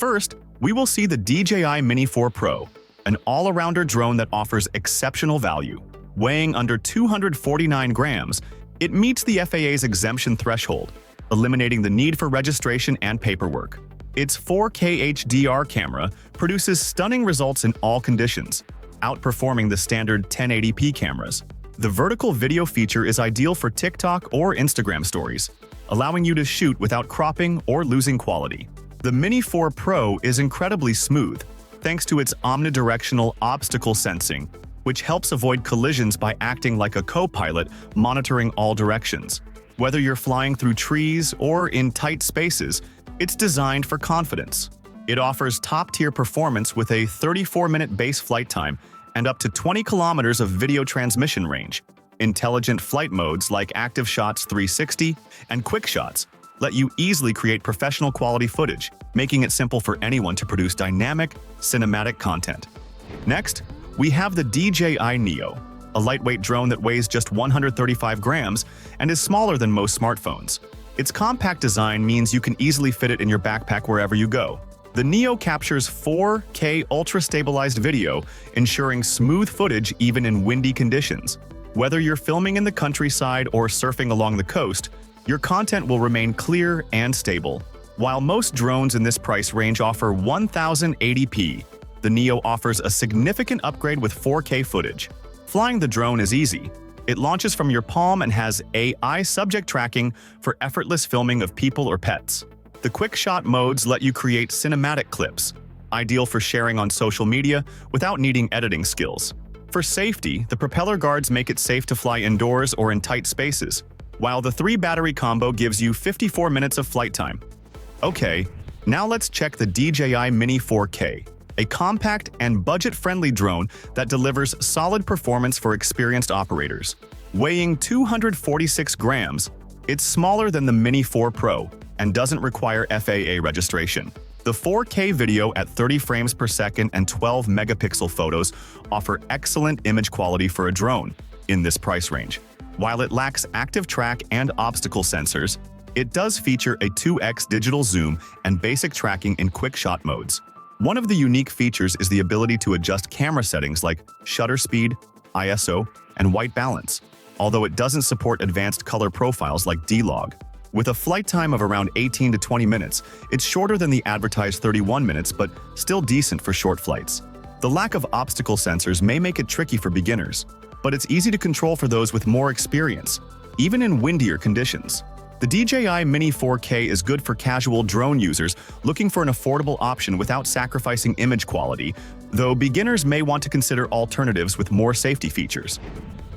First, we will see the DJI Mini 4 Pro, an all-arounder drone that offers exceptional value. Weighing under 249 grams, it meets the FAA's exemption threshold, eliminating the need for registration and paperwork. Its 4K HDR camera produces stunning results in all conditions, outperforming the standard 1080p cameras. The vertical video feature is ideal for TikTok or Instagram stories, allowing you to shoot without cropping or losing quality. The Mini 4 Pro is incredibly smooth, thanks to its omnidirectional obstacle sensing, which helps avoid collisions by acting like a co-pilot monitoring all directions. Whether you're flying through trees or in tight spaces, it's designed for confidence. It offers top-tier performance with a 34-minute base flight time and up to 20 kilometers of video transmission range. Intelligent flight modes like Active Shots 360 and Quick Shots let you easily create professional quality footage, making it simple for anyone to produce dynamic, cinematic content. Next, we have the DJI Neo, a lightweight drone that weighs just 135 grams and is smaller than most smartphones. Its compact design means you can easily fit it in your backpack wherever you go. The Neo captures 4K ultra-stabilized video, ensuring smooth footage even in windy conditions. Whether you're filming in the countryside or surfing along the coast, your content will remain clear and stable. While most drones in this price range offer 1080p, the Neo offers a significant upgrade with 4K footage. Flying the drone is easy. It launches from your palm and has AI subject tracking for effortless filming of people or pets. The quick shot modes let you create cinematic clips, ideal for sharing on social media without needing editing skills. For safety, the propeller guards make it safe to fly indoors or in tight spaces, while the 3-battery combo gives you 54 minutes of flight time. Okay, now let's check the DJI Mini 4K, a compact and budget-friendly drone that delivers solid performance for experienced operators. Weighing 246 grams, it's smaller than the Mini 4 Pro and doesn't require FAA registration. The 4K video at 30 frames per second and 12 megapixel photos offer excellent image quality for a drone in this price range. While it lacks active track and obstacle sensors, it does feature a 2x digital zoom and basic tracking in quick shot modes. One of the unique features is the ability to adjust camera settings like shutter speed, ISO, and white balance, although it doesn't support advanced color profiles like D-Log. With a flight time of around 18 to 20 minutes, it's shorter than the advertised 31 minutes but still decent for short flights. The lack of obstacle sensors may make it tricky for beginners, but it's easy to control for those with more experience, even in windier conditions. The DJI Mini 4K is good for casual drone users looking for an affordable option without sacrificing image quality, though beginners may want to consider alternatives with more safety features.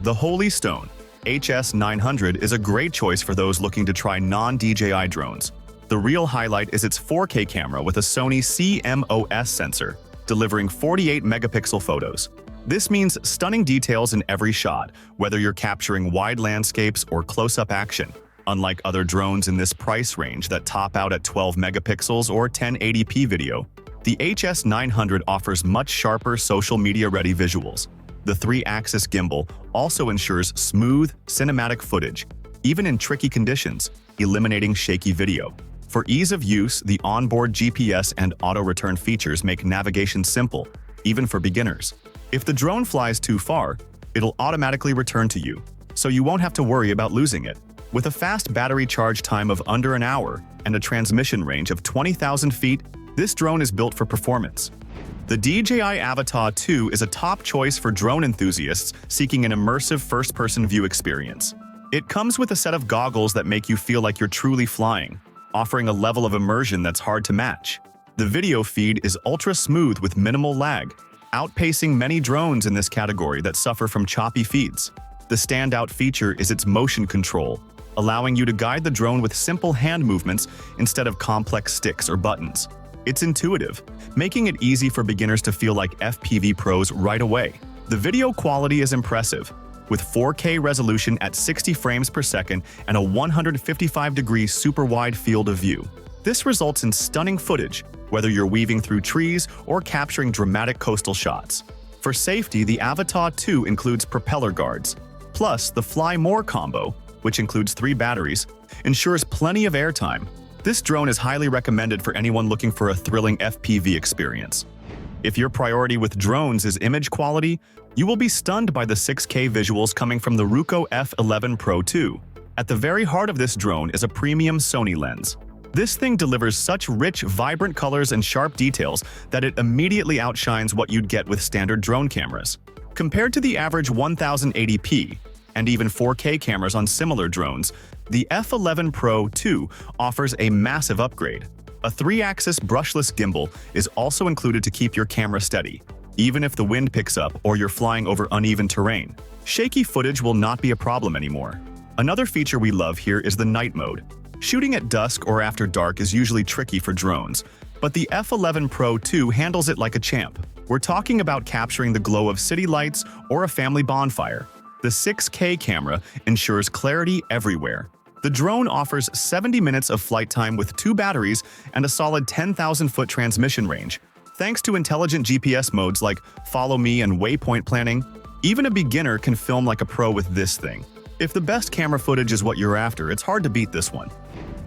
The Holy Stone HS900 is a great choice for those looking to try non-DJI drones. The real highlight is its 4K camera with a Sony CMOS sensor, delivering 48 megapixel photos. This means stunning details in every shot, whether you're capturing wide landscapes or close-up action. Unlike other drones in this price range that top out at 12 megapixels or 1080p video, the HS900 offers much sharper social media-ready visuals. The 3-axis gimbal also ensures smooth, cinematic footage, even in tricky conditions, eliminating shaky video. For ease of use, the onboard GPS and auto-return features make navigation simple, even for beginners. If the drone flies too far, it'll automatically return to you, so you won't have to worry about losing it. With a fast battery charge time of under an hour and a transmission range of 20,000 feet, this drone is built for performance. The DJI Avata 2 is a top choice for drone enthusiasts seeking an immersive first-person view experience. It comes with a set of goggles that make you feel like you're truly flying, offering a level of immersion that's hard to match. The video feed is ultra-smooth with minimal lag, outpacing many drones in this category that suffer from choppy feeds. The standout feature is its motion control, allowing you to guide the drone with simple hand movements instead of complex sticks or buttons. It's intuitive, making it easy for beginners to feel like FPV pros right away. The video quality is impressive, with 4K resolution at 60 frames per second and a 155-degree super-wide field of view. This results in stunning footage, whether you're weaving through trees or capturing dramatic coastal shots. For safety, the Avata 2 includes propeller guards. Plus, the Fly More combo, which includes 3 batteries, ensures plenty of airtime, This drone is highly recommended for anyone looking for a thrilling FPV experience. If your priority with drones is image quality, you will be stunned by the 6K visuals coming from the Ruko F11 Pro 2. At the very heart of this drone is a premium Sony lens. This thing delivers such rich, vibrant colors and sharp details that it immediately outshines what you'd get with standard drone cameras. Compared to the average 1080p and even 4K cameras on similar drones, the F11 Pro 2 offers a massive upgrade. A 3-axis brushless gimbal is also included to keep your camera steady, even if the wind picks up or you're flying over uneven terrain. Shaky footage will not be a problem anymore. Another feature we love here is the night mode. Shooting at dusk or after dark is usually tricky for drones, but the F11 Pro 2 handles it like a champ. We're talking about capturing the glow of city lights or a family bonfire. The 6K camera ensures clarity everywhere. The drone offers 70 minutes of flight time with 2 batteries and a solid 10,000-foot transmission range. Thanks to intelligent GPS modes like Follow Me and Waypoint Planning, even a beginner can film like a pro with this thing. If the best camera footage is what you're after, it's hard to beat this one.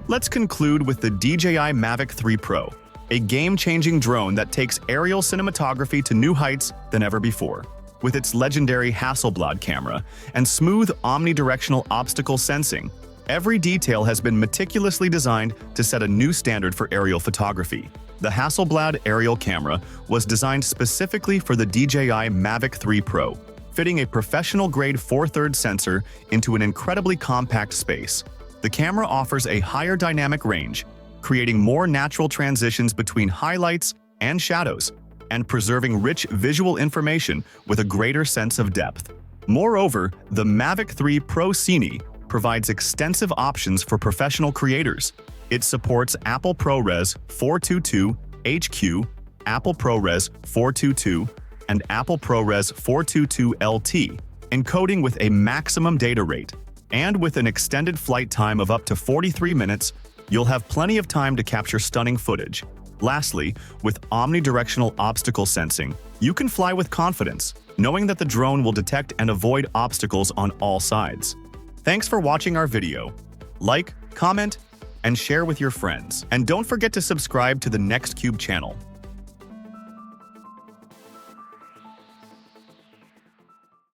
Let's conclude with the DJI Mavic 3 Pro, a game-changing drone that takes aerial cinematography to new heights than ever before. With its legendary Hasselblad camera and smooth omnidirectional obstacle sensing, every detail has been meticulously designed to set a new standard for aerial photography. The Hasselblad aerial camera was designed specifically for the DJI Mavic 3 Pro, fitting a professional-grade 4/3 sensor into an incredibly compact space. The camera offers a higher dynamic range, creating more natural transitions between highlights and shadows, and preserving rich visual information with a greater sense of depth. Moreover, the Mavic 3 Pro Cine provides extensive options for professional creators. It supports Apple ProRes 422 HQ, Apple ProRes 422, and Apple ProRes 422 LT, encoding with a maximum data rate. And with an extended flight time of up to 43 minutes, you'll have plenty of time to capture stunning footage. Lastly, with omnidirectional obstacle sensing, you can fly with confidence, knowing that the drone will detect and avoid obstacles on all sides. Thanks for watching our video. Like, comment, and share with your friends. And don't forget to subscribe to the Next Cube channel.